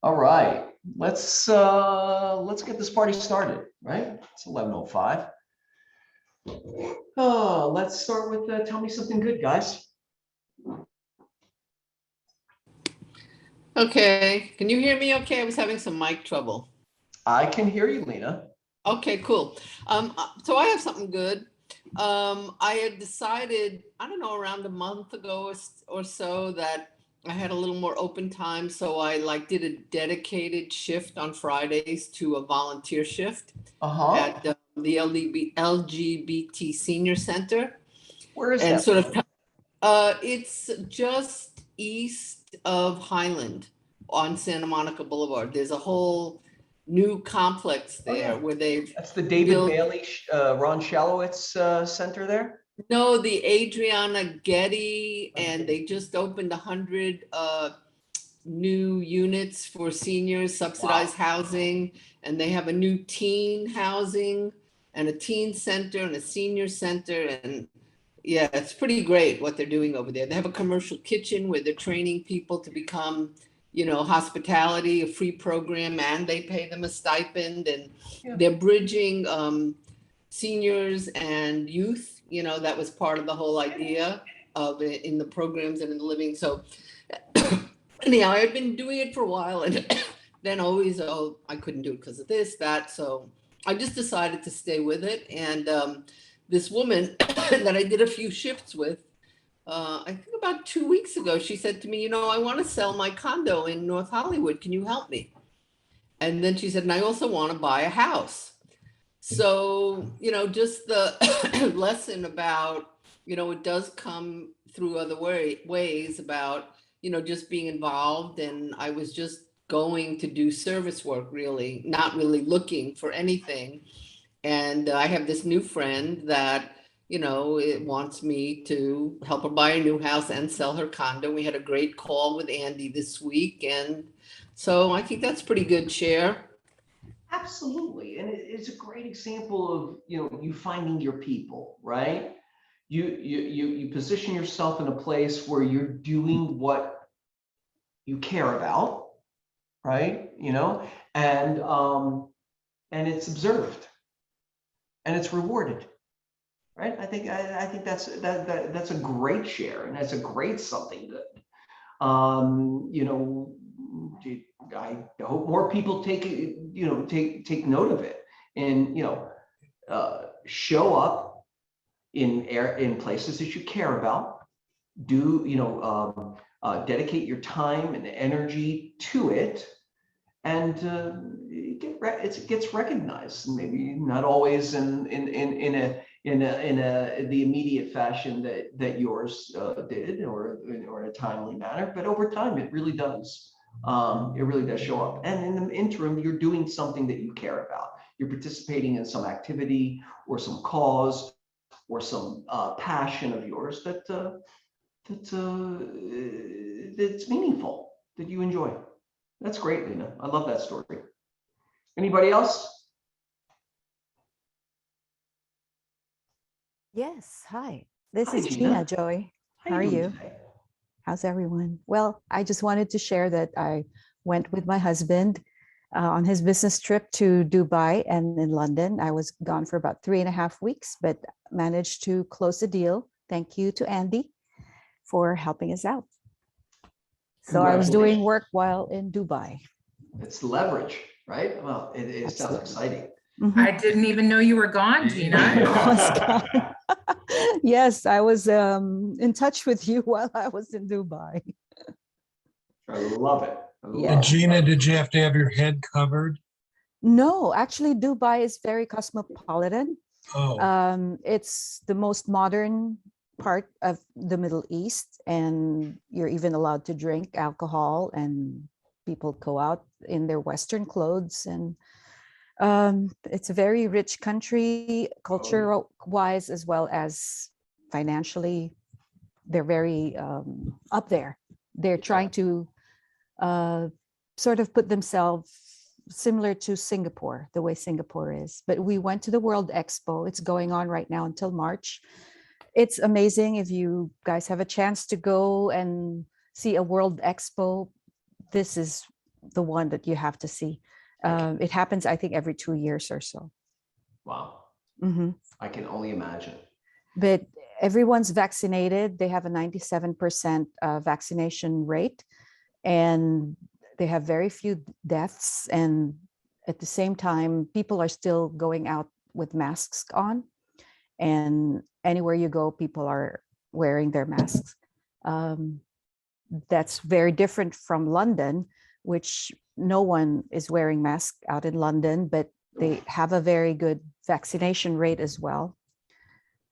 All right, let's get this party started, right? It's 11:05. Oh, let's start with tell me something good, guys. Okay, can you hear me okay? I was having some mic trouble. I can hear you, Lena. Okay, cool. So I have something good. I had decided, I don't know, around a month ago or so that I had a little more open time. So I did a dedicated shift on Fridays to a volunteer shift Uh-huh. at the LGBT Senior Center. Where is And that? sort of, it's just east of Highland on Santa Monica Boulevard. There's a whole new complex Oh, there yeah. where they've That's the David built, Bailey, Ron Shalowitz Center there. no, the Adriana Getty, and they just opened 100 new units for seniors, Wow. subsidized housing, and they have a new teen housing and a teen center and a senior center. And yeah, it's pretty great what they're doing over there. They have a commercial kitchen where they're training people to become, hospitality, a free program, and they pay them a stipend. And Yeah. they're bridging seniors and youth. That was part of the whole idea of it in the programs and in the living. So anyhow, I had been doing it for a while, and then always, oh, I couldn't do it because of this, that. So I just decided to stay with it. And this woman that I did a few shifts with, I think about 2 weeks ago, she said to me, I want to sell my condo in North Hollywood. Can you help me? And then she said, and I also want to buy a house. So, just the lesson about, it does come through other ways about, just being involved. And I was just going to do service work, really, not really looking for anything. And I have this new friend that, it wants me to help her buy a new house and sell her condo. We had a great call with Andy this week. And so I think that's pretty good share. Absolutely. And it's a great example of, you finding your people, right? You position yourself in a place where you're doing what you care about, right? And it's observed and it's rewarded, right? I think that's a great share, and that's a great something good. I hope more people take note of it, and show up in places that you care about. Do dedicate your time and energy to it, and it gets recognized. Maybe not always in the immediate fashion that yours did, or in a timely manner, but over time it really does. It really does show up. And in the interim, you're doing something that you care about. You're participating in some activity or some cause or some passion of yours that's meaningful, that you enjoy. That's great, Lena. I love that story. Anybody else? Yes, hi. This Hi, is Gina. Gina, Joy. How are you? Today? How's everyone? Well, I just wanted to share that I went with my husband on his business trip to Dubai and in London. I was gone for about 3.5 weeks, but managed to close the deal. Thank you to Andy for helping us out. So I was doing work while in Dubai. It's leverage, right? Well, it sounds exciting. Mm-hmm. I didn't even know you were gone, Gina. Yes, I was in touch with you while I was in Dubai. I love it. And Gina, did you have to have your head covered? No, actually, Dubai is very cosmopolitan. Oh. It's the most modern part of the Middle East, and you're even allowed to drink alcohol, and people go out in their Western clothes. And it's a very rich country, culture-wise, as well as financially. They're very up there. They're trying to sort of put themselves similar to Singapore, the way Singapore is. But we went to the World Expo. It's going on right now until March. It's amazing. If you guys have a chance to go and see a World Expo, this is the one that you have to see. It happens, I think, every 2 years or so. Wow. Mhm. I can only imagine. But everyone's vaccinated. They have a 97% vaccination rate, and they have very few deaths. And at the same time, people are still going out with masks on. And anywhere you go, people are wearing their masks. That's very different from London, which no one is wearing masks out in London, but they have a very good vaccination rate as well.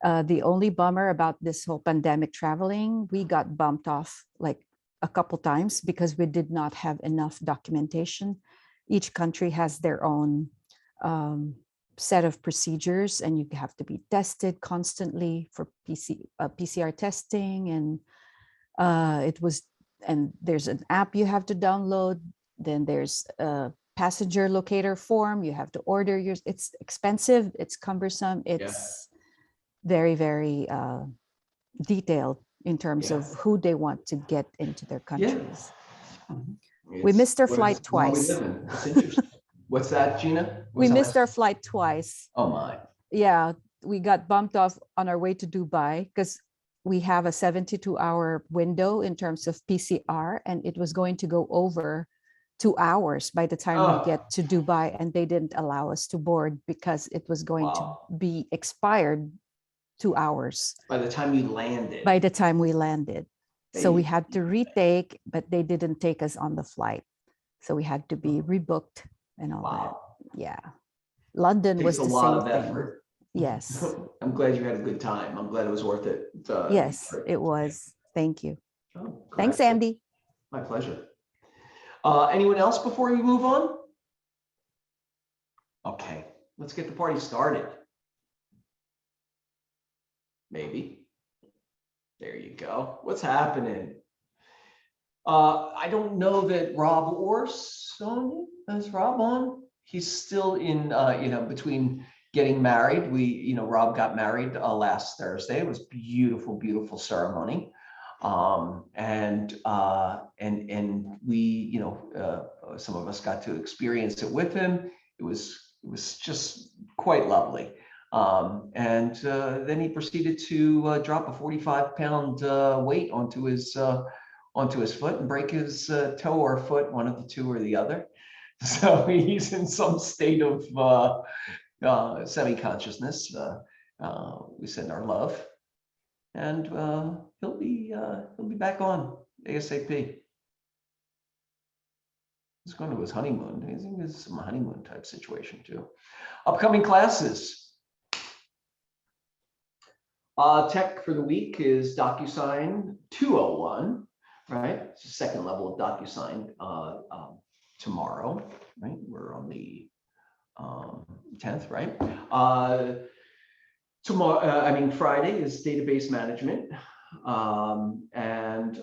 The only bummer about this whole pandemic traveling, we got bumped off like a couple times because we did not have enough documentation. Each country has their own set of procedures, and you have to be tested constantly for PCR testing, and there's an app you have to download. Then there's a passenger locator form you have to order. It's expensive, it's cumbersome, it's very, very detailed in terms of who they want to get into their countries. We missed our flight twice. It's interesting. What's that, Gina? We missed our flight twice. Oh my. Yeah, we got bumped off on our way to Dubai because we have a 72-hour window in terms of PCR, and it was going to go over 2 hours by the time we get to Dubai, and they didn't allow us to board because it was going to be expired 2 hours. By the time you landed. By the time we landed. So we had to retake, but they didn't take us on the flight. So we had to be rebooked and all that. Yeah. London was the same thing. Takes a lot of effort. Yes. I'm glad you had a good time. I'm glad it was worth it. Yes, it was. Thank you. Oh, Thanks, Andy. My pleasure. Anyone else before we move on? Okay, let's get the party started. Maybe. There you go. What's happening? I don't know that Rob or Sonia, is Rob on? He's still in, between getting married. Rob got married last Thursday. It was beautiful, beautiful ceremony. And we, some of us got to experience it with him. It was just quite lovely. And then he proceeded to drop a 45-pound weight onto his foot and break his toe or foot, one of the two or the other. So he's in some state of semi-consciousness. We send our love, and he'll be back on ASAP. He's going to his honeymoon. I think it's some honeymoon type situation too. Upcoming classes. Tech for the week is DocuSign 201, right? It's the second level of DocuSign tomorrow, right? We're on the 10th, right? Friday is database management. And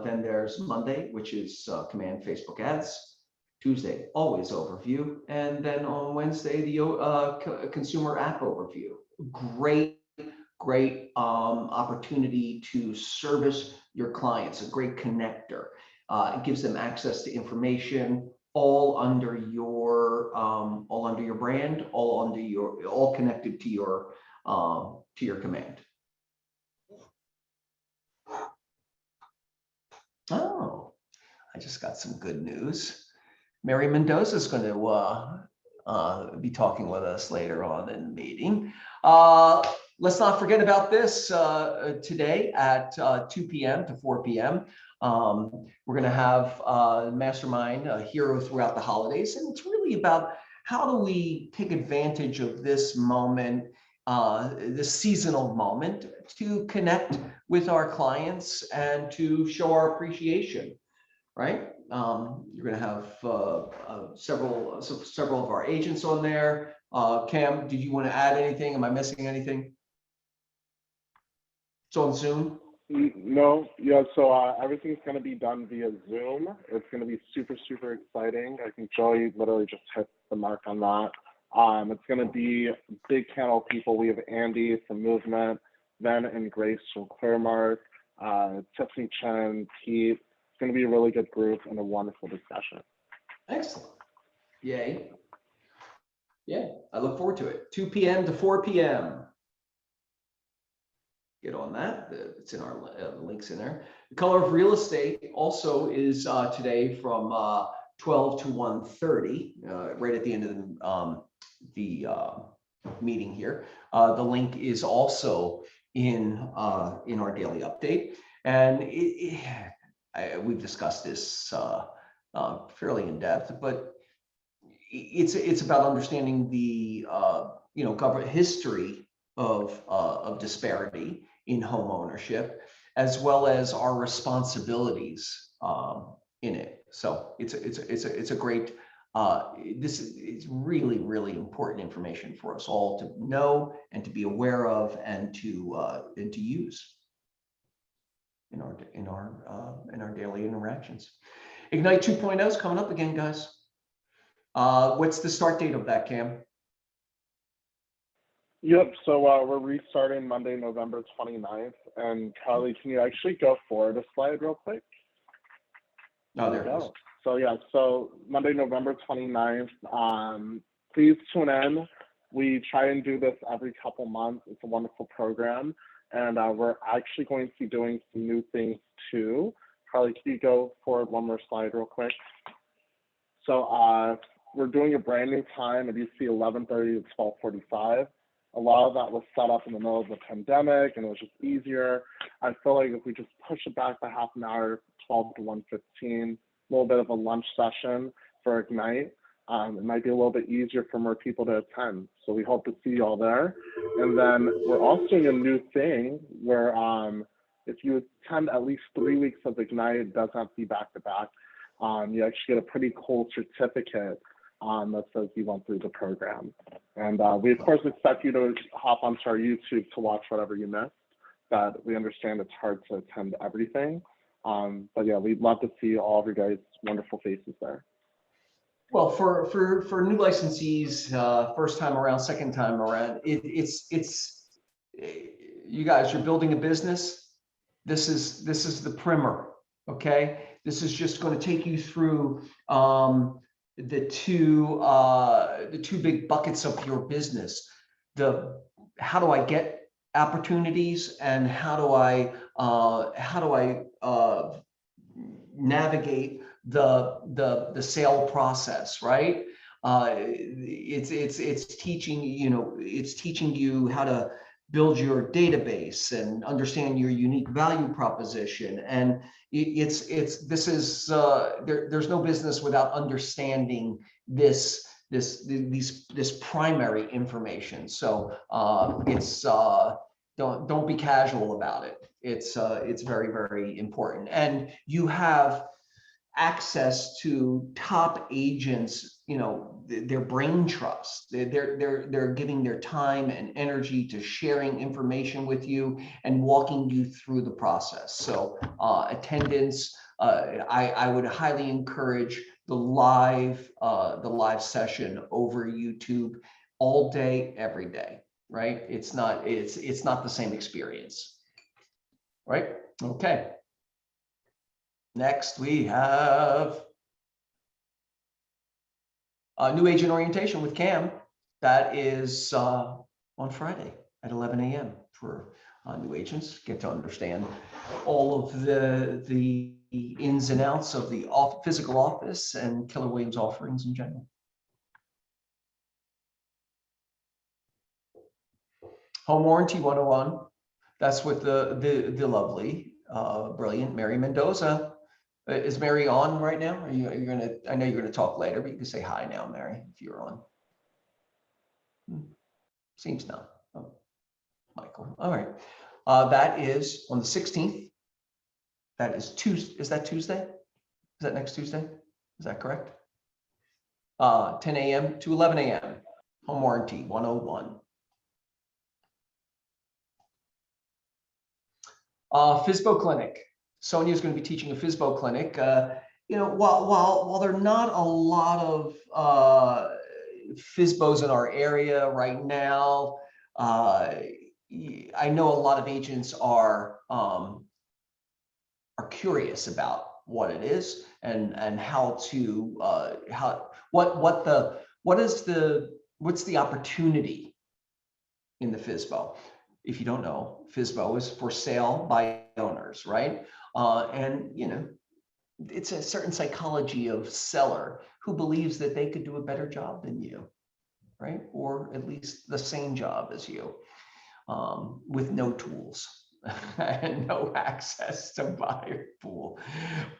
then there's Monday, which is Command Facebook Ads. Tuesday, always overview. And then on Wednesday, the consumer app overview. Great opportunity to service your clients, a great connector. It gives them access to information all under your brand, all connected to your command. Oh, I just got some good news. Mary Mendoza is going to be talking with us later on in the meeting. Let's not forget about this today at 2 p.m. to 4 p.m. We're going to have Mastermind Hero throughout the holidays. And it's really about how do we take advantage of this moment, this seasonal moment, to connect with our clients and to show our appreciation, right? You're going to have several of our agents on there. Cam, did you want to add anything? Am I missing anything? It's on Zoom? No, yeah, so everything's going to be done via Zoom. It's going to be super, super exciting. I think Joey literally just hit the mark on that. It's going to be a big panel of people. We have Andy from Movement, Ben and Grace from Clearmark, Tiffany Chen, Pete. It's going to be a really good group and a wonderful discussion. Excellent. Yay. Yeah, I look forward to it. 2 p.m. to 4 p.m. Get on that. It's in our links in there. The Color of Real Estate also is today from 12 to 1:30, right at the end of the meeting here. The link is also in our daily update, and we've discussed this fairly in depth, but it's about understanding the government history of disparity in home ownership, as well as our responsibilities in it. So it's a great this is really, really important information for us all to know and to be aware of and to use in our daily interactions. Ignite 2.0 is coming up again, guys. What's the start date of that, Cam? Yep, so we're restarting Monday, November 29th. And Carly, can you actually go forward a slide real quick? Oh, there it is. So yeah, so Monday, November 29th, please tune in. We try and do this every couple months. It's a wonderful program. And we're actually going to be doing some new things too. Carly, can you go forward one more slide real quick? So we're doing a brand new time. It used to be 11:30 to 12:45. A lot of that was set up in the middle of the pandemic, and it was just easier. I feel like if we just push it back by half an hour, 12 to 1:15, a little bit of a lunch session for Ignite, it might be a little bit easier for more people to attend. So we hope to see you all there. And then we're also doing a new thing where if you attend at least 3 weeks of Ignite, it doesn't have to be back to back. You actually get a pretty cool certificate that says you went through the program. And we of course expect you to hop onto our YouTube to watch whatever you missed, but we understand it's hard to attend everything. But yeah, we'd love to see all of your guys' wonderful faces there. Well, for new licensees, first time around, second time around, it's you guys, you're building a business. This is the primer, okay? This is just going to take you through the two big buckets of your business. How do I get opportunities, and how do I navigate the sale process, right? It's teaching you how to build your database and understand your unique value proposition. And there's no business without understanding this primary information. So don't be casual about it. It's very, very important. And you have access to top agents, their brain trust. They're giving their time and energy to sharing information with you and walking you through the process. So attendance, I would highly encourage the live session over YouTube all day, every day, right? It's not the same experience, right? Okay. Next, we have new agent orientation with Cam. That is on Friday at 11 a.m. for new agents. Get to understand all of the ins and outs of the physical office and Keller Williams offerings in general. Home Warranty 101. That's with the lovely, brilliant Mary Mendoza. Is Mary on right now? Are you gonna? I know you're gonna talk later, but you can say hi now, Mary, if you're on. Seems not. Oh, Michael. All right. That is on the 16th. That is Tuesday. Is that Tuesday? Is that next Tuesday? Is that correct? 10 a.m. to 11 a.m. Home Warranty 101. FSBO clinic. Sonia is going to be teaching a FSBO clinic. While there are not a lot of FSBOs in our area right now, I know a lot of agents are curious about what it is and how to what's the opportunity in the FSBO. If you don't know, FSBO is for sale by owners, right? And you know, it's a certain psychology of seller who believes that they could do a better job than you, right? Or at least the same job as you, with no tools and no access to buyer pool.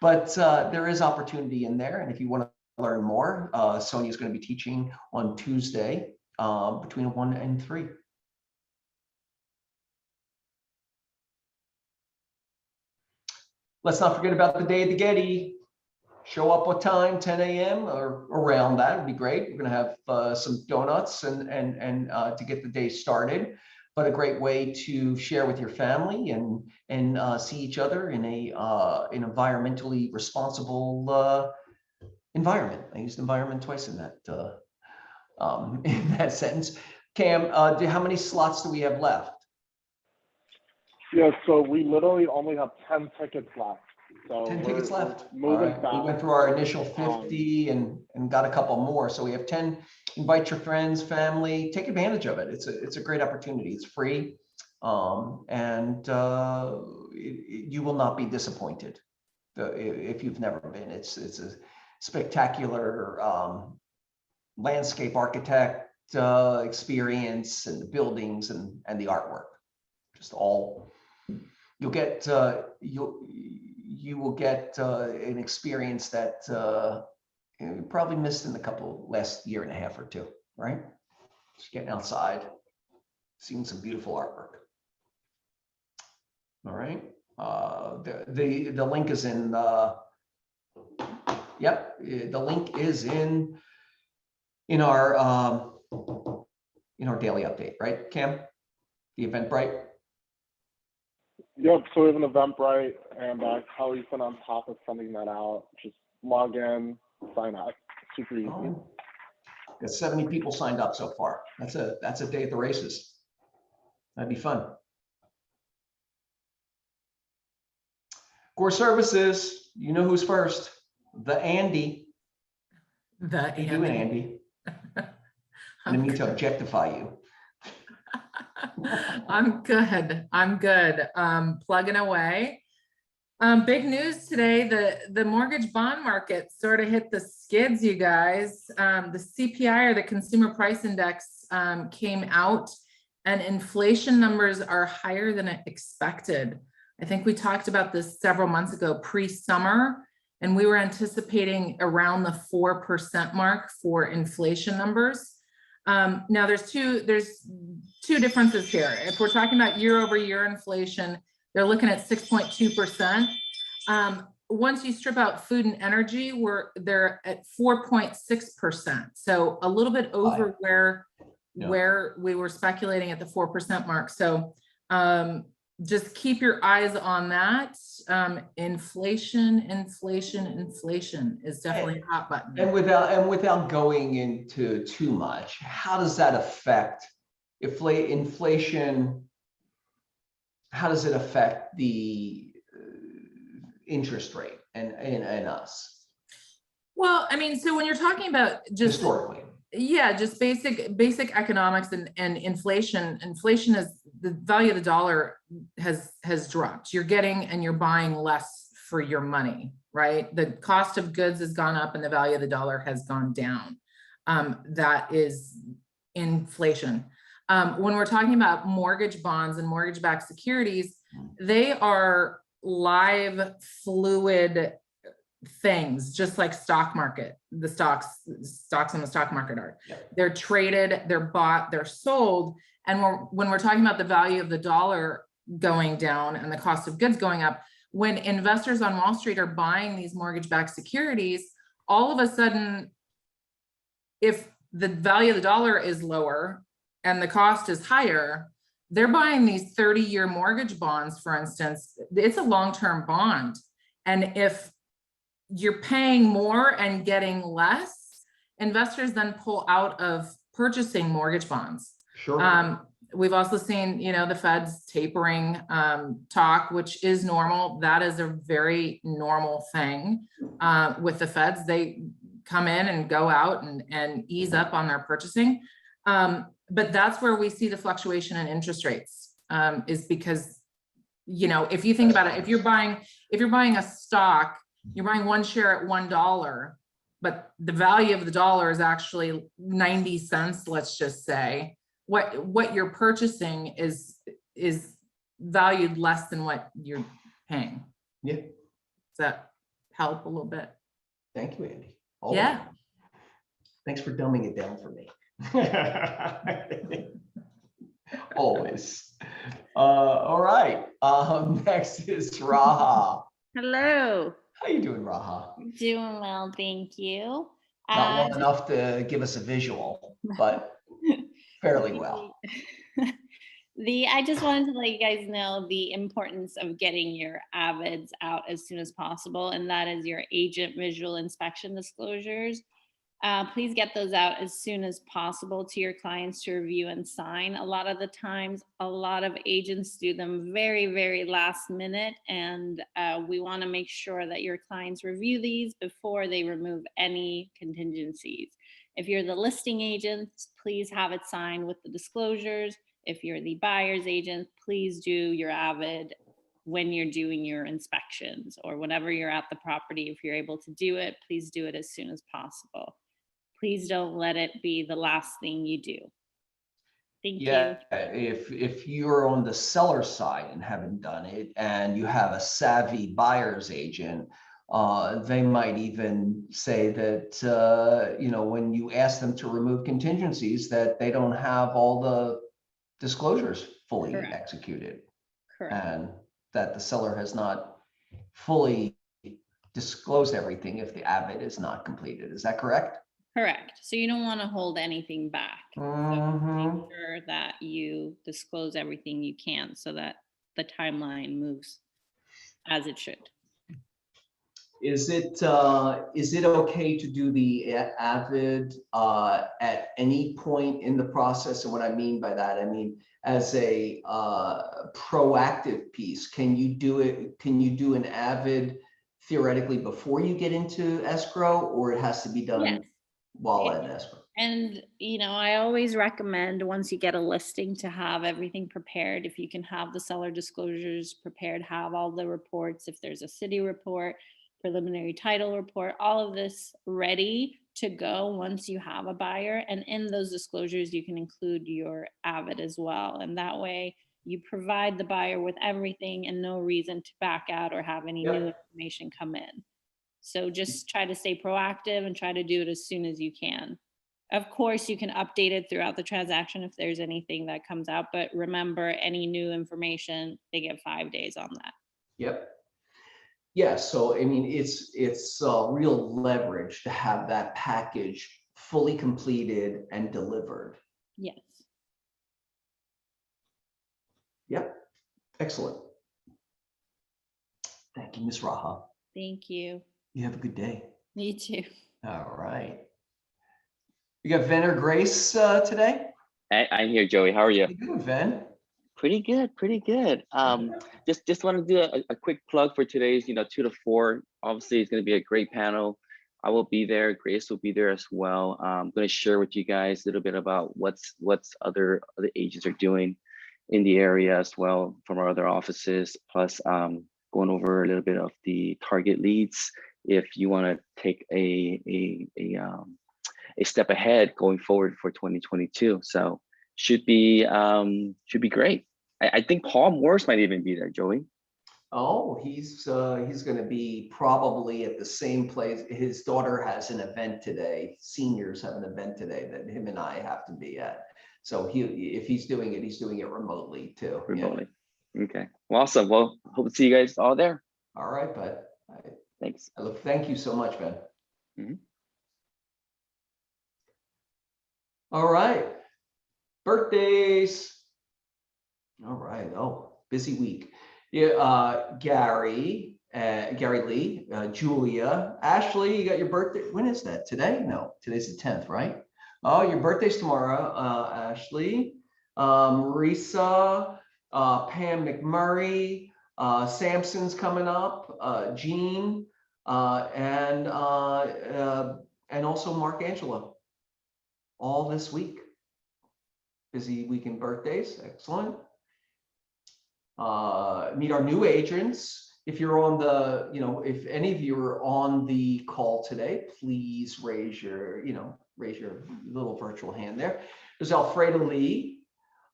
But there is opportunity in there. And if you want to learn more, Sonia is going to be teaching on Tuesday between 1 and 3. Let's not forget about the day of the Getty. Show up what time, 10 a.m. or around that would be great. We're going to have some donuts and to get the day started, but a great way to share with your family and see each other in a an environmentally responsible environment. I used environment twice in that sentence. Cam, how many slots do we have left? Yeah, so we literally only have 10 tickets left. So 10 tickets left. Moving All right. fast. We went through our initial 50 and got a couple more. So we have 10. Invite your friends, family, take advantage of it. It's a great opportunity. It's free. And you will not be disappointed if you've never been. It's a spectacular landscape architect experience, and the buildings and the artwork. Just all you'll get. You will get an experience that you probably missed in the last year and a half or two, right? Just getting outside, seeing some beautiful artwork. All right. The link is in. Yep, the link is in our daily update, right, Cam? The Eventbrite. Yep, so we have an Eventbrite, and Kylie's been on top of sending that out. Just log in, sign up. Super easy. Got 70 people signed up so far. That's a day at the races. That'd be fun. Core services, you know who's first? The Andy. How you doing, Andy? I didn't mean to objectify you. I'm good. Plugging away. Big news today, the mortgage bond market sort of hit the skids, you guys. The CPI, or the Consumer Price Index, came out, and inflation numbers are higher than expected. I think we talked about this several months ago, pre-summer, and we were anticipating around the 4% mark for inflation numbers. Now there's two differences here. If we're talking about year over year inflation, they're looking at 6.2%. Once you strip out food and energy, they're at 4.6%. So a little bit over where we were speculating at the 4% mark. So just keep your eyes on that. Inflation is definitely a hot button. And without going into too much, how does that affect inflation? How does it affect the interest rate and us? Well, I mean, so when you're talking about just historically, yeah, just basic economics and inflation is the value of the dollar has dropped. You're getting and you're buying less for your money, right? The cost of goods has gone up and the value of the dollar has gone down. That is inflation. When we're talking about mortgage bonds and mortgage-backed securities, they are live, fluid things, just like stock market. The stocks on the stock market are. They're traded, they're bought, they're sold. And when we're talking about the value of the dollar going down and the cost of goods going up, when investors on Wall Street are buying these mortgage-backed securities, all of a sudden, if the value of the dollar is lower and the cost is higher, they're buying these 30-year mortgage bonds, for instance. It's a long-term bond. And if you're paying more and getting less, investors then pull out of purchasing mortgage bonds. Sure. we've also seen, the feds tapering talk, which is normal. That is a very normal thing with the feds. They come in and go out and ease up on their purchasing. But that's where we see the fluctuation in interest rates, is because, if you think about it, if you're buying a stock, you're buying one share at $1, but the value of the dollar is actually 90 cents, let's just say. What you're purchasing is valued less than what you're paying. Yeah. Does that help a little bit? Thank you, Andy. Always. Yeah. Thanks for dumbing it down for me. Always. All right. Next is Raha. Hello. How you doing, Raha? Doing well, thank you. Not well enough to give us a visual, but fairly well. I just wanted to let you guys know the importance of getting your AVIDs out as soon as possible, and that is your agent visual inspection disclosures. Please get those out as soon as possible to your clients to review and sign. A lot of the times, a lot of agents do them very, very last minute, and we want to make sure that your clients review these before they remove any contingencies. If you're the listing agent, please have it signed with the disclosures. If you're the buyer's agent, please do your AVID when you're doing your inspections or whenever you're at the property. If you're able to do it, please do it as soon as possible. Please don't let it be the last thing you do. Thank you. If you're on the seller side and haven't done it, and you have a savvy buyer's agent, they might even say that when you ask them to remove contingencies, that they don't have all the disclosures fully Correct. executed, Correct. and that the seller has not fully disclosed everything if the AVID is not completed. Is that correct? Correct. So you don't want to hold anything back. So Mhm. make sure that you disclose everything you can so that the timeline moves as it should. Is it okay to do the AVID at any point in the process? And what I mean by that, I mean as a proactive piece. Can you do it? Can you do an AVID theoretically before you get into escrow, or it has to be done Yes. while in escrow? And, I always recommend once you get a listing to have everything prepared. If you can have the seller disclosures prepared, have all the reports, if there's a city report, preliminary title report, all of this ready to go once you have a buyer. And in those disclosures, you can include your AVID as well. And that way you provide the buyer with everything and no reason to back out or have any new information come in. So just try to stay proactive and try to do it as soon as you can. Of course, you can update it throughout the transaction if there's anything that comes out, but remember, any new information, they get 5 days on that. Yep. Yeah, so I mean, it's real leverage to have that package fully completed and delivered. Yes. Yep, excellent. Thank you, Ms. Raha. Thank you. You have a good day. You too. All right. You got Ven or Grace today? I'm here, Joey. How are you? How you doing, Ven? Pretty good, pretty good. Just want to do a quick plug for today's, 2 to 4. Obviously, it's going to be a great panel. I will be there. Grace will be there as well. I'm going to share with you guys a little bit about what's other agents are doing in the area as well from our other offices. Plus, going over a little bit of the target leads if you want to take a step ahead going forward for 2022. So should be great. I think Paul Morris might even be there, Joey. Oh, he's going to be probably at the same place. His daughter has an event today. Seniors have an event today that him and I have to be at. So if he's doing it, he's doing it remotely too. Remotely. Yeah. Okay. Well, awesome. Well, hope to see you guys all there. All right, bud. Thanks. Thank you so much, Ben. Mm-hmm. All right. Birthdays. All right. Oh, busy week. Yeah. Gary Lee, Julia, Ashley, you got your birthday. When is that? Today? No, today's the 10th, right? Oh, your birthday's tomorrow, Ashley. Marisa, Pam McMurray, Samson's coming up, Jean, and also Mark Angelo, all this week. Busy weekend birthdays, excellent. Meet our new agents. If you're on the, if any of you are on the call today, please raise your little virtual hand there. There's Alfredo Lee,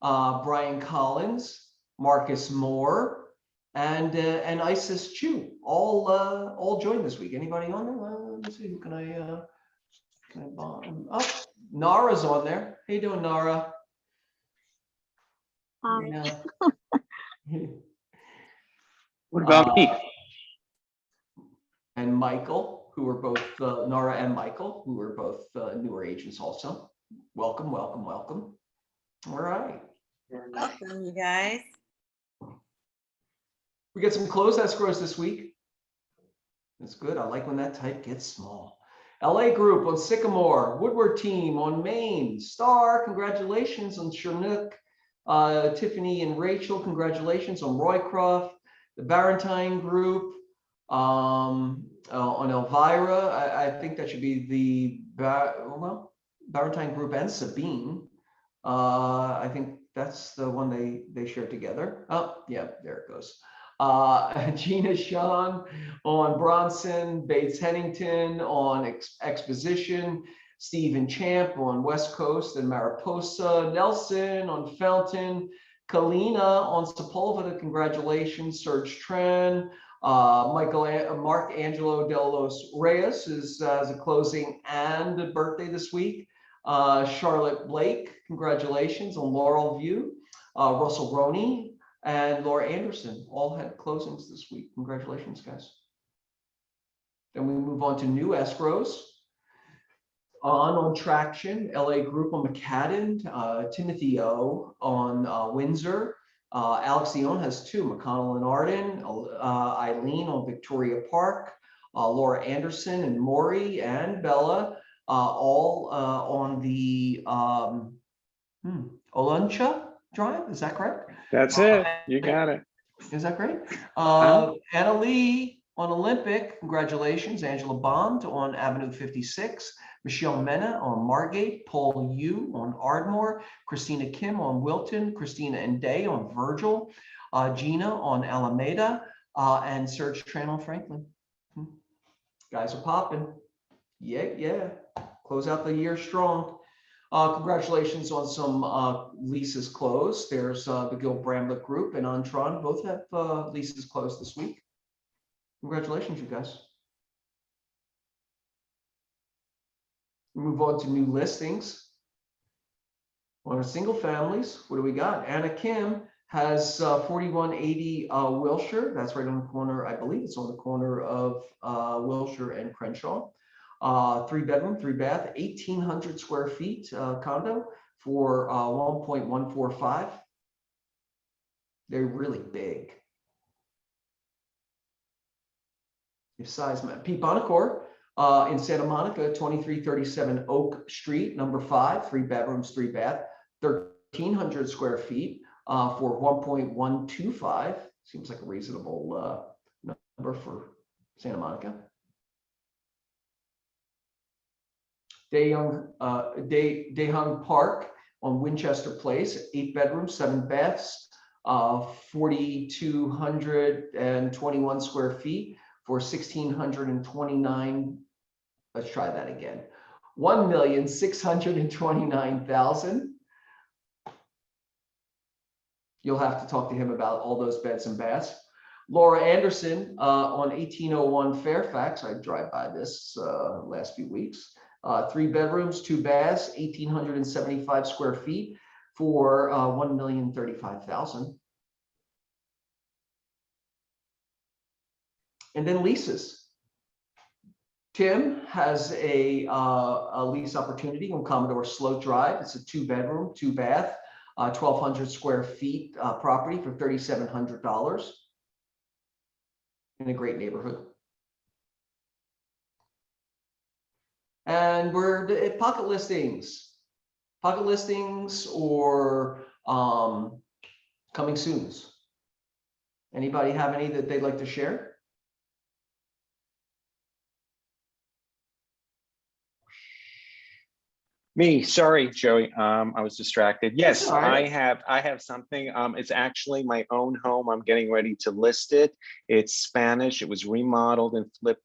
Brian Collins, Marcus Moore, and Isis Chu, all joined this week. Anybody on there? Let's see, can I bomb? Oh, Nara's on there. How you doing, Nara? Hi. Yeah. What about me? And Michael, who are both Nara and Michael, who are both newer agents also. Welcome, welcome, welcome. All right. Welcome, you guys. We get some closed escrows this week. That's good. I like when that type gets small. LA Group on Sycamore, Woodward Team on Maine, Star, congratulations on Chinook, Tiffany and Rachel, congratulations on Roycroft, the Barentine Group on Elvira. I think that should be the Barentine Group and Sabine. I think that's the one they shared together. Oh, yeah, there it goes. Gina Sean on Bronson, Bates Hennington on Exposition, Stephen Champ on West Coast and Mariposa, Nelson on Fountain, Kalina on Sepulveda, congratulations, Serge Tran, Mark Angelo de los Reyes has a closing and a birthday this week. Charlotte Blake, congratulations on Laurel View, Russell Roney, and Laura Anderson all had closings this week. Congratulations, guys. Then we move on to new escrows. On Traction, LA Group on McCadden, Timothy O on Windsor. Alex Leon has two, McConnell and Arden, Eileen on Victoria Park, Laura Anderson and Maury and Bella, all on the Olancha Drive, is that correct? That's it. You got it. Is that great? Anna Lee on Olympic, congratulations. Angela Bond on Avenue 56. Michelle Mena on Margate. Paul Yu on Ardmore. Christina Kim on Wilton. Christina and Day on Virgil. Gina on Alameda. And Serge Tran on Franklin. Guys are popping. Yeah. Close out the year strong. Congratulations on some leases closed. There's the Gil Bramlett Group and Ontron. Both have leases closed this week. Congratulations, you guys. We move on to new listings. On our single families, what do we got? Anna Kim has 4180 Wilshire. That's right on the corner, I believe it's on the corner of Wilshire and Crenshaw. 3-bedroom, 3-bath, 1,800 square feet condo for 1.145. They're really big. If size, Pete Bonacore in Santa Monica, 2337 Oak Street, number 5, 3 bedrooms, 3-bath, 1,300 square feet for 1.125. Seems like a reasonable number for Santa Monica. Dayung Park on Winchester Place, 8 bedrooms, 7 baths, 4,221 square feet for 1,629. Let's try that again. 1,629,000. You'll have to talk to him about all those beds and baths. Laura Anderson on 1801 Fairfax. I drive by this last few weeks. 3 bedrooms, 2 baths, 1,875 square feet for 1,035,000. And then leases. Tim has a lease opportunity on Commodore Sloat Drive. It's a 2-bedroom, 2-bath, 1,200 square feet property for $3,700 in a great neighborhood. And we're at pocket listings or coming soons. Anybody have any that they'd like to share? Me, sorry, Joey. I was distracted. Yes, all right. I have something. It's actually my own home. I'm getting ready to list it. It's Spanish. It was remodeled and flipped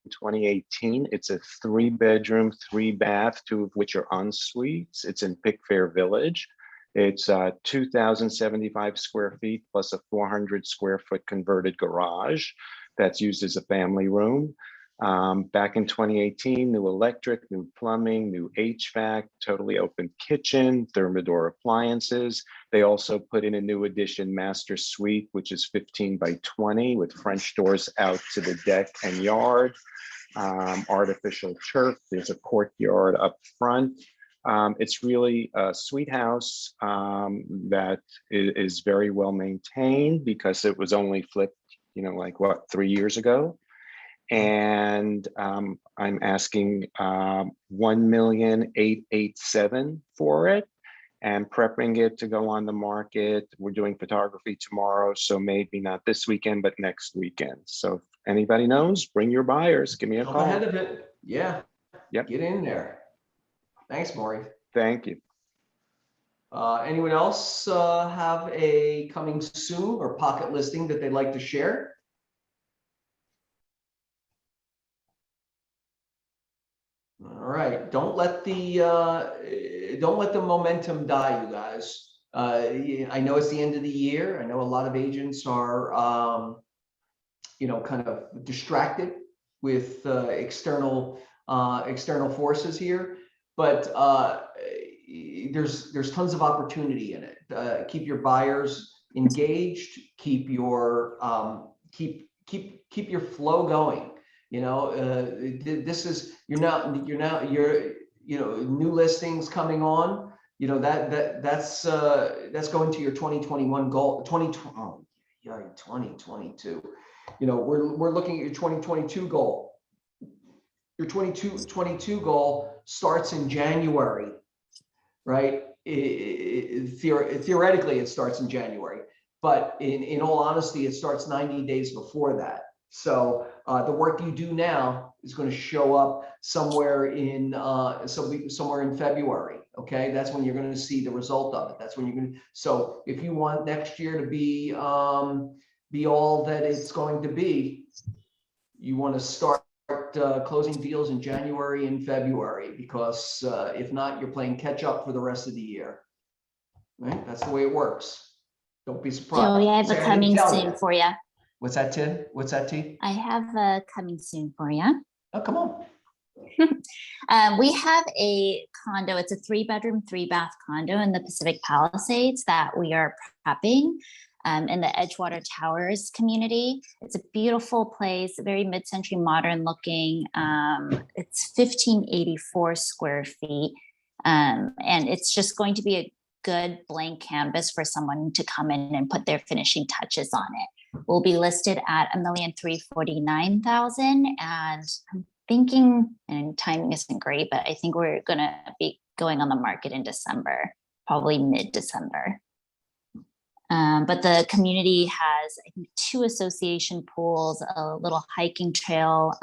in 2018. It's a 3-bedroom, 3-bath, 2 of which are en suites. It's in Pickfair Village. It's 2,075 square feet plus a 400 square foot converted garage that's used as a family room. Back in 2018, new electric, new plumbing, new HVAC, totally open kitchen, Thermador appliances. They also put in a new addition master suite, which is 15 by 20 with French doors out to the deck and yard. Artificial turf, there's a courtyard up front. It's really a sweet house that is very well maintained because it was only flipped, you know, like what, 3 years ago. And I'm asking 1,887,000 for it and prepping it to go on the market. We're doing photography tomorrow, so maybe not this weekend, but next weekend. So if anybody knows, bring your buyers, give me a Jump call. ahead of it. Yeah. Yep. Get in there. Thanks, Maury. Thank you. Anyone else have a coming soon or pocket listing that they'd like to share? All right, don't let the momentum die, you guys. I know it's the end of the year. I know a lot of agents are, kind of distracted with external forces here, but there's tons of opportunity in it. Keep your buyers engaged. Keep your keep your flow going. This is new listings coming on. That's going to your 2021 goal. 2022. We're looking at your 2022 goal. Your 2022 goal starts in January, right? Theoretically, it starts in January, but in all honesty, it starts 90 days before that. So the work you do now is going to show up somewhere in February. Okay, that's when you're going to see the result of it. That's when you're going to. So if you want next year to be all that it's going to be, you want to start closing deals in January and February, because if not, you're playing catch up for the rest of the year. Right? That's the way it works. Don't be surprised. Joey, I have a coming soon for you. What's that, Tim? What's that, T? I have a coming soon for you. Oh, come on. We have a condo. It's a 3-bedroom, 3-bath condo in the Pacific Palisades that we are prepping in the Edgewater Towers community. It's a beautiful place, very mid-century modern looking. It's 1,584 square feet. And it's just going to be a good blank canvas for someone to come in and put their finishing touches on it. Will be listed at $1,349,000, and I'm thinking, and timing isn't great, but I think we're gonna be going on the market in December, probably mid-December. But the community has, I think, 2 association pools, a little hiking trail,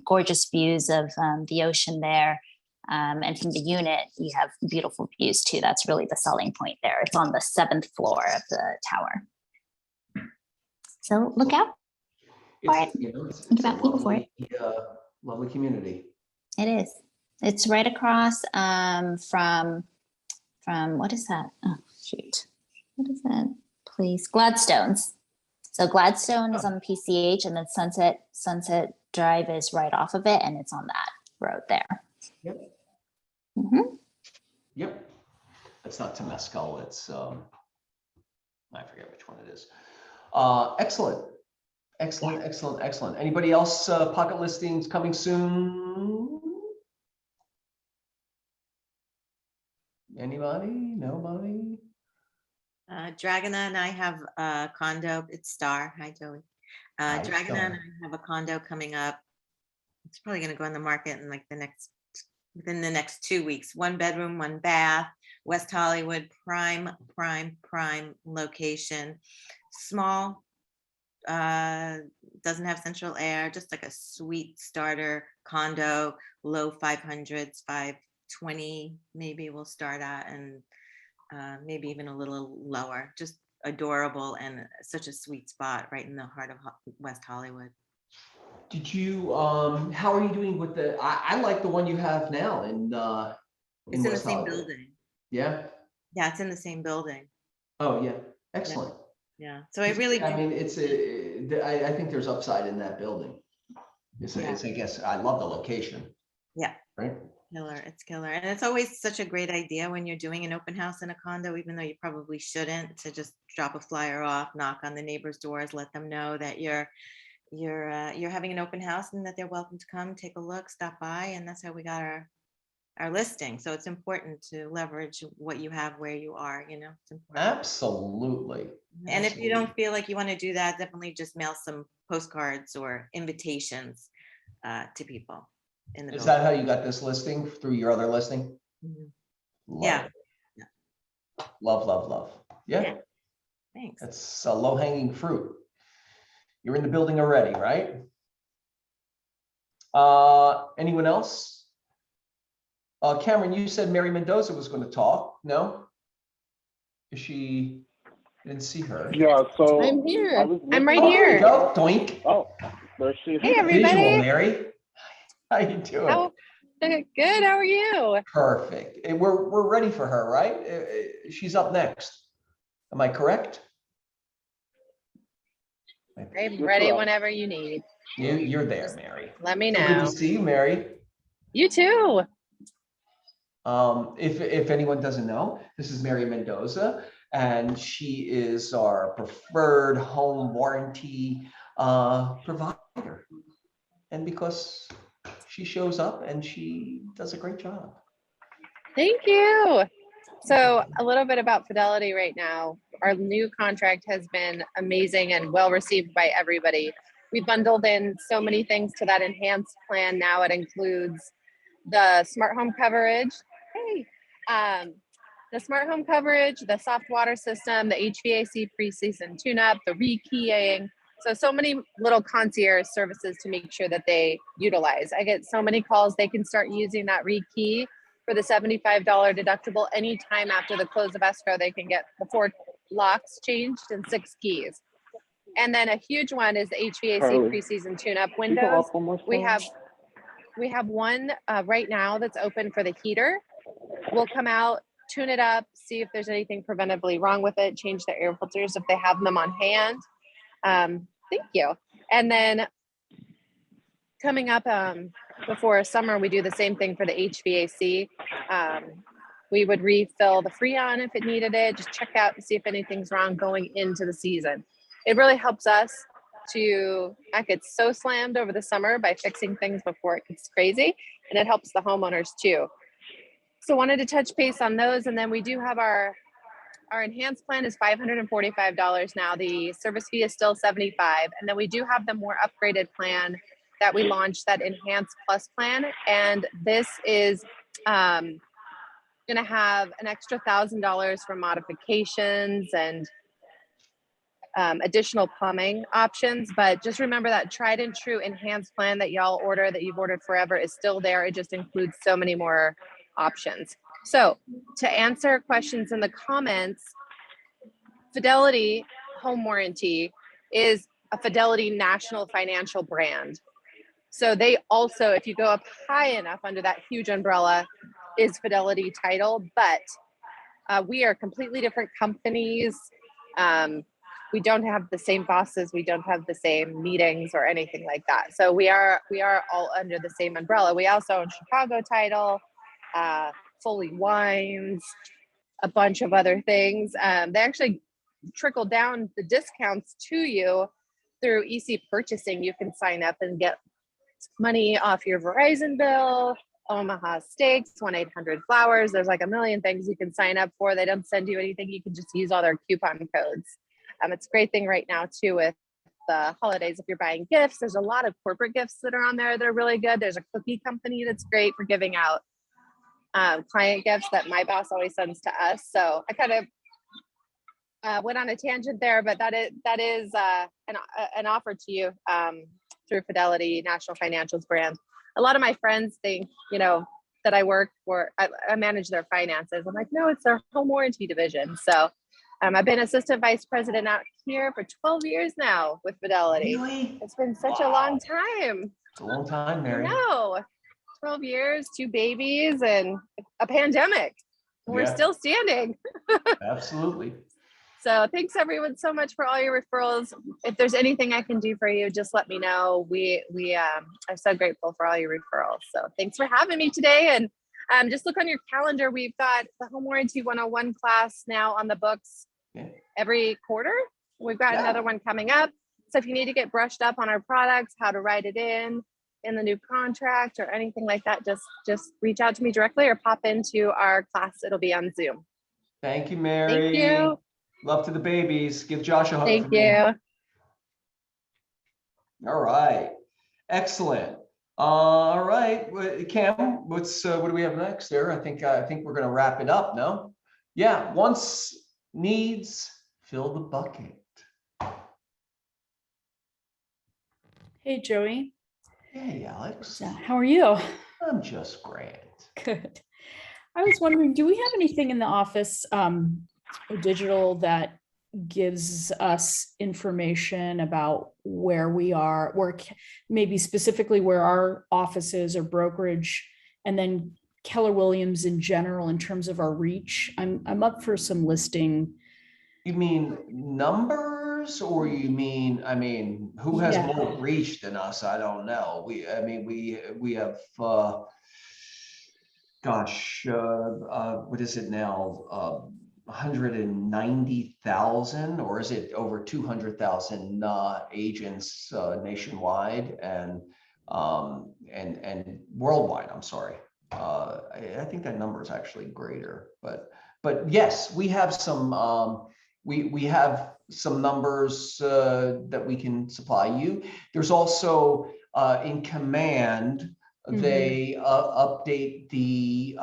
gorgeous views of the ocean there. And from the unit, you have beautiful views too. That's really the selling point there. It's on the 7th floor of the tower. So look out for it. Think about people for it. Lovely community. It is. It's right across from what is that? Oh shoot, what is that place? Gladstone's. So Gladstone is on the PCH, and then Sunset Drive is right off of it, and it's on that road there. Yep. Mm-hmm. Yep. It's not Temescal. It's I forget which one it is. Excellent. Anybody else pocket listings coming soon? Anybody? Nobody? Dragona and I have a condo. It's Star. Hi, Joey. Hi, Dragona Star. and I have a condo coming up. It's probably going to go on the market in like within the next 2 weeks. 1 bedroom, 1 bath, West Hollywood, prime location. Small, doesn't have central air, just like a sweet starter condo, low 500s, 520 maybe we'll start at, and maybe even a little lower. Just adorable and such a sweet spot right in the heart of West Hollywood. Did you, how are you doing with I like the one you have now It's in the West same Hollywood. building. Yeah? Yeah, it's in the same building. Oh, yeah. Excellent. Yeah, so I really I do. mean, I think there's upside in that building. It's, I guess, I love the location. Yeah. Right? Killer, it's killer. And it's always such a great idea when you're doing an open house in a condo, even though you probably shouldn't, to just drop a flyer off, knock on the neighbors' doors, let them know that you're having an open house and that they're welcome to come take a look, stop by. And that's how we got our listing. So it's important to leverage what you have where you are, it's important. Absolutely. And if you don't feel like you want to do that, definitely just mail some postcards or invitations to people in the Is building. that how you got this listing, through your other listing? Mhm. Love Yeah. it. Love, love, love. Yeah. Yeah. Thanks. That's a low hanging fruit. You're in the building already, right? Anyone else? Cameron, you said Mary Mendoza was going to talk. No? Is she? I didn't see her. Yeah, so I'm here. I was I'm right looking- There you here. go. Doink. Oh, there she is. Hey, everybody. Visual, Mary. How you doing? How, good. How are you? Perfect. We're ready for her, right? She's up next. Am I correct? I'm You're ready correct. whenever you need. You're there, Mary. Let me So good to know. see you, Mary. You too. If anyone doesn't know, this is Mary Mendoza, and she is our preferred home warranty provider. And because she shows up and she does a great job. Thank you. So a little bit about Fidelity right now. Our new contract has been amazing and well received by everybody. We bundled in so many things to that enhanced plan. Now it includes the smart home coverage. Hey, the smart home coverage, the soft water system, the HVAC pre-season tune-up, the rekeying. So many little concierge services to make sure that they utilize. I get so many calls, they can start using that rekey for the $75 deductible anytime after the close of escrow. They can get the 4 locks changed and 6 keys. And then a huge one is the HVAC Carly, pre-season tune-up can you go windows. up one more We slide? have one right now that's open for the heater. We'll come out, tune it up, see if there's anything preventably wrong with it, change the air filters if they have them on hand. Thank you. And then coming up before summer, we do the same thing for the HVAC. We would refill the Freon if it needed it, just check out and see if anything's wrong going into the season. It really helps us to not get so slammed over the summer by fixing things before it gets crazy, and it helps the homeowners too. So wanted to touch base on those, and then we do have our enhanced plan is $545 now. The service fee is still $75, and then we do have the more upgraded plan that we launched, that enhanced plus plan, and this is going to have an extra $1,000 for modifications and additional plumbing options. But just remember that tried and true enhanced plan that y'all order, that you've ordered forever, is still there. It just includes so many more options. So to answer questions in the comments, Fidelity Home Warranty is a Fidelity national financial brand. So they also, if you go up high enough under that huge umbrella, is Fidelity Title, but we are completely different companies. We don't have the same bosses. We don't have the same meetings or anything like that. So we are all under the same umbrella. We also own Chicago Title, Foley Wines, a bunch of other things. They actually trickle down the discounts to you through EC Purchasing. You can sign up and get money off your Verizon bill, Omaha Steaks, 1-800-Flowers. There's like a million things you can sign up for. They don't send you anything. You can just use all their coupon codes. It's a great thing right now too with the holidays. If you're buying gifts, there's a lot of corporate gifts that are on there that are really good. There's a cookie company that's great for giving out client gifts that my boss always sends to us. So I kind of went on a tangent there, but that is an offer to you through Fidelity National Financials brand. A lot of my friends think, that I work for, I manage their finances. I'm like, no, it's their home warranty division. So I've been assistant vice president out here for 12 years now with Fidelity. Really? It's been such a long time. It's a long time, Mary. No, 12 years, 2 babies, and a pandemic. We're Yeah. still standing. Absolutely. So thanks everyone so much for all your referrals. If there's anything I can do for you, just let me know. We are so grateful for all your referrals. So thanks for having me today. And just look on your calendar. We've got the Home Warranty 101 class now on the books every quarter. We've got another one coming up. So if you need to get brushed up on our products, how to write it in the new contract or anything like that, just reach out to me directly or pop into our class. It'll be on Zoom. Thank you, Mary. Thank you. Love to the babies. Give Josh a hug. Thank for me. you. All right. Excellent. All right, Cam, what do we have next there? I think we're going to wrap it up. No? Yeah. Wants, needs, fill the bucket. Hey, Joey. Hey, Alex. How are you? I'm just grand. Good. I was wondering, do we have anything in the office or digital that gives us information about where we are, maybe specifically where our office is or brokerage, and then Keller Williams in general in terms of our reach? I'm up for some listing. You mean numbers, or you mean, who has more reach than us? I don't know. We have, what is it now? 190,000, or is it over 200,000 agents nationwide and worldwide? I'm sorry. I think that number is actually greater, but yes, we have some. We have some numbers that we can supply you. There's also in Command, they update the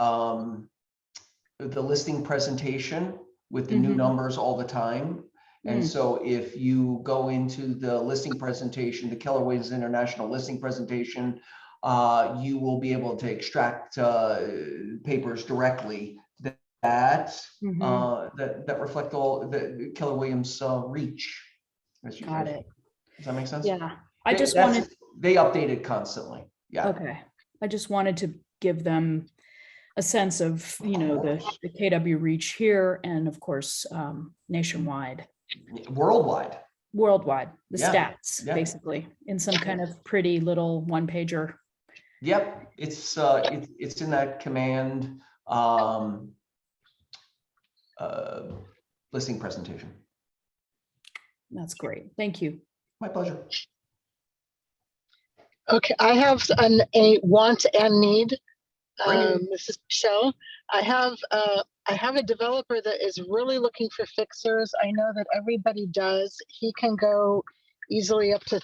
listing presentation with the new numbers all the time. And so if you go into the listing presentation, the Keller Williams International listing presentation, you will be able to extract papers directly that reflect all the Keller Williams reach. Got it. Does that make sense? Yeah. They update it constantly. Yeah. Okay. I just wanted to give them a sense of, the KW reach here and of course, nationwide. Worldwide, the stats, basically, in some kind of pretty little one pager. Yep, it's in that Command listing presentation. That's great. Thank you. My pleasure. Okay, I have a want and need. This is Michelle. I have a developer that is really looking for fixers. I know that everybody does. He can go easily up to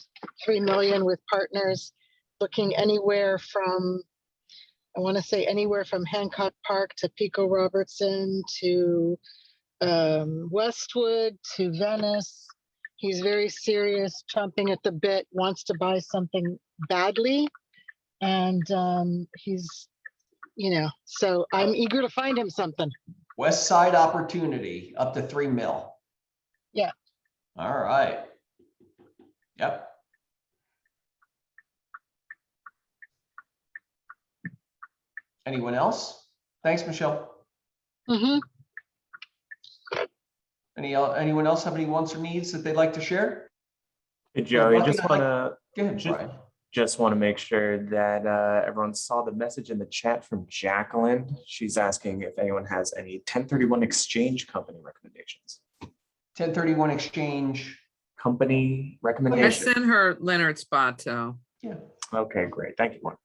3 million with partners, looking anywhere from, I want to say anywhere from Hancock Park to Pico Robertson to Westwood to Venice. He's very serious, chomping at the bit, wants to buy something badly. And he's, so I'm eager to find him something. West Side Opportunity, up to 3 mil. Yeah. All right. Yep. Anyone else? Thanks, Michelle. Anyone else have any wants or needs that they'd like to share? Hey, Joey, Go just want ahead, to make sure that everyone saw the message in the chat from Jacqueline. She's asking if anyone has any 1031 exchange company recommendations. 1031 exchange company I recommendations. sent her Leonard Spato. Yeah. Okay, great. Thank you, Mark.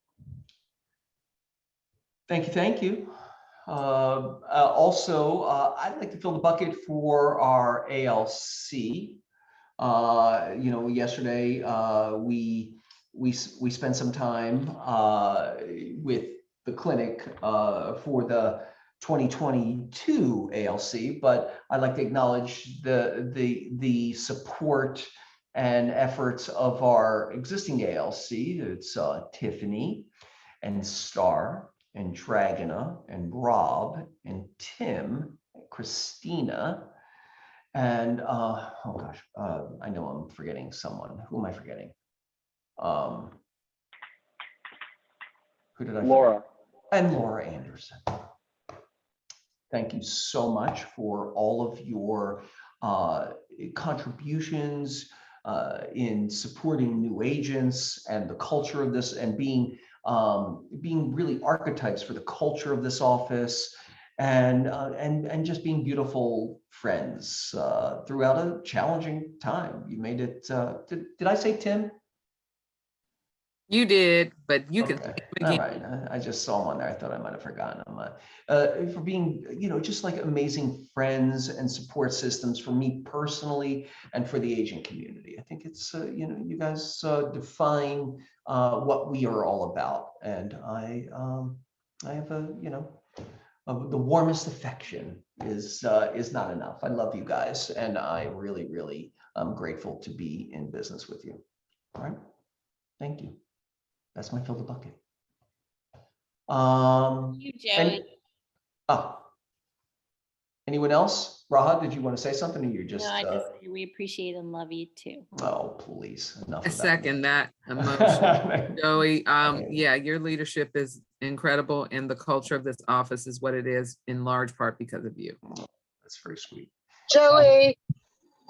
Thank you. Also, I'd like to fill the bucket for our ALC. Yesterday we spent some time with the clinic for the 2022 ALC, but I'd like to acknowledge the support and efforts of our existing ALC. It's Tiffany and Star and Dragona and Rob and Tim, Christina, and oh gosh, I know I'm forgetting someone. Who am I forgetting? Who did I forget? Laura. And Laura Anderson. Thank you so much for all of your contributions in supporting new agents and the culture of this, and being really archetypes for the culture of this office, and just being beautiful friends throughout a challenging time. You made it. Did I say Tim? You did, but you can. Okay. All right. I just saw him on there. I thought I might have forgotten him. For being, just like amazing friends and support systems for me personally and for the agent community. I think it's, you guys define what we are all about. And I have the warmest affection is not enough. I love you guys, and I really, really am grateful to be in business with you. All right. Thank you. That's my fill the bucket. You, Joey. Anyone else? Raha, did you want to say something, or you just? No, I just say we appreciate and love you too. Oh, please, enough. I second that emotion, Joey. Yeah, your leadership is incredible, and the culture of this office is what it is in large part because of you. That's very sweet. Joey.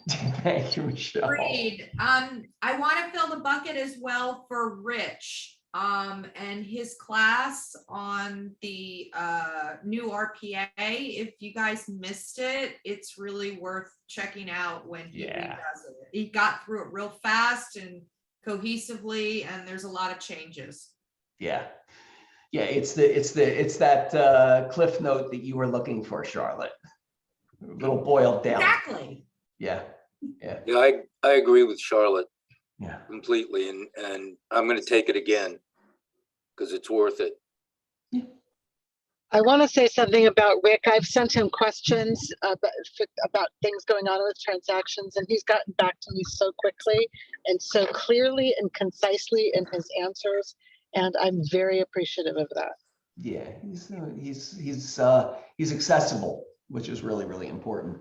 Thank you, Michelle. Agreed. I want to fill the bucket as well for Rich and his class on the new RPA. If you guys missed it, it's really worth checking out when he does it. He got through it real fast and cohesively, and there's a lot of changes. Yeah. It's that cliff note that you were looking for, Charlotte. A little boiled down. Exactly. Yeah. I agree with Charlotte. Yeah. Completely, and I'm going to take it again because it's worth it. I want to say something about Rick. I've sent him questions about things going on with transactions, and he's gotten back to me so quickly and so clearly and concisely in his answers, and I'm very appreciative of that. Yeah, he's accessible, which is really, really important,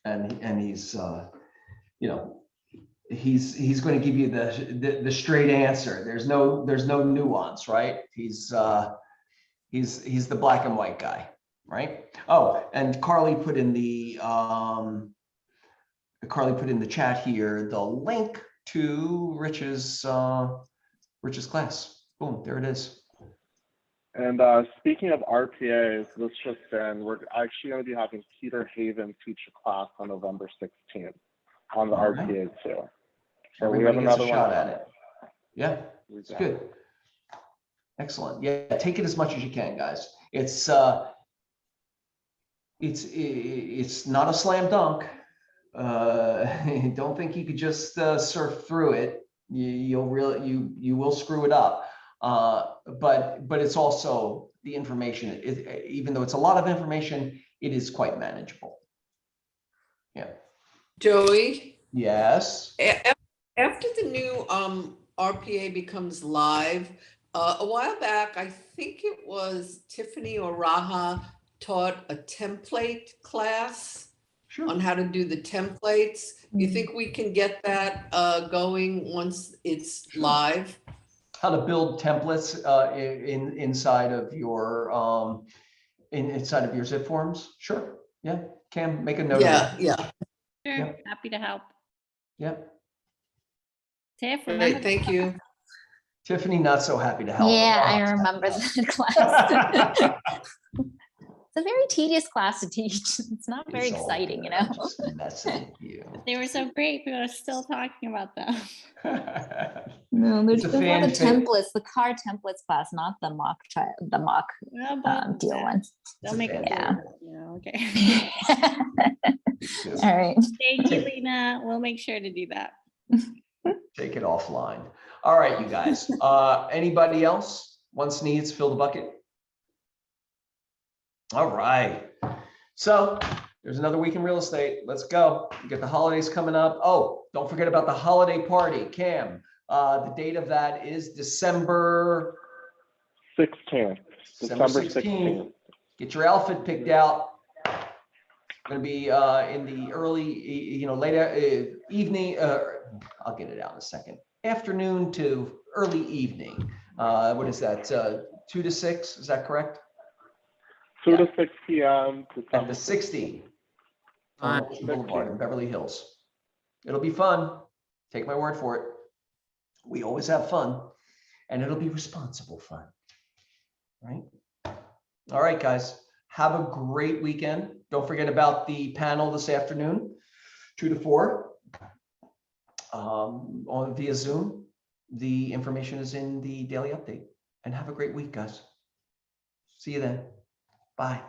and he's he's going to give you the straight answer. There's no nuance, right? He's the black and white guy, right? Oh, and Carly put in the chat here the link to Rich's class. Boom, there it is. And speaking of RPAs, this just in, we're actually going to be having Peter Haven teach a class on November 16th on the RPA too. So Everybody we have gets a another shot one. at it. Yeah, it's good. Excellent. Yeah, take it as much as you can, guys. It's not a slam dunk. Don't think you could just surf through it. You will screw it up. But it's also the information. Even though it's a lot of information, it is quite manageable. Yeah. Joey? Yes. After the new RPA becomes live, a while back, I think it was Tiffany or Raha taught a template class on how to do the templates. You think we can get that going once it's live? How to build templates inside of your inside of your zip forms? Sure. Yeah. Cam, make a note. Yeah. Sure. Yeah. Happy to help. Yeah. Tiff, Right, thank you. Tiffany, not so happy to help. Yeah, I remember that class. It's a very tedious class to teach. It's not very exciting, you know. Just messing with you. They were so great. We are still talking about them. No, there's It's a the fan templates, the car templates class, not the mock deal one. Don't make it. Yeah. Okay. All right. Thank you, Lena. We'll make sure to do that. Take it offline. All right, you guys. Anybody else? Once needs, fill the bucket. All right. So there's another week in real estate. Let's go. We get the holidays coming up. Oh, don't forget about the holiday party, Cam. The date of that is December 16th. December 16th. Get your outfit picked out. Going to be in the early, late evening. I'll get it out in a second. Afternoon to early evening. What is that? 2 to 6? Is that correct? 2 to 6 p.m. At the 60 on Ocean Boulevard in Beverly Hills. It'll be fun. Take my word for it. We always have fun, and it'll be responsible fun. Right? All right, guys. Have a great weekend. Don't forget about the panel this afternoon, 2 to 4, on via Zoom. The information is in the daily update. And have a great week, guys. See you then. Bye.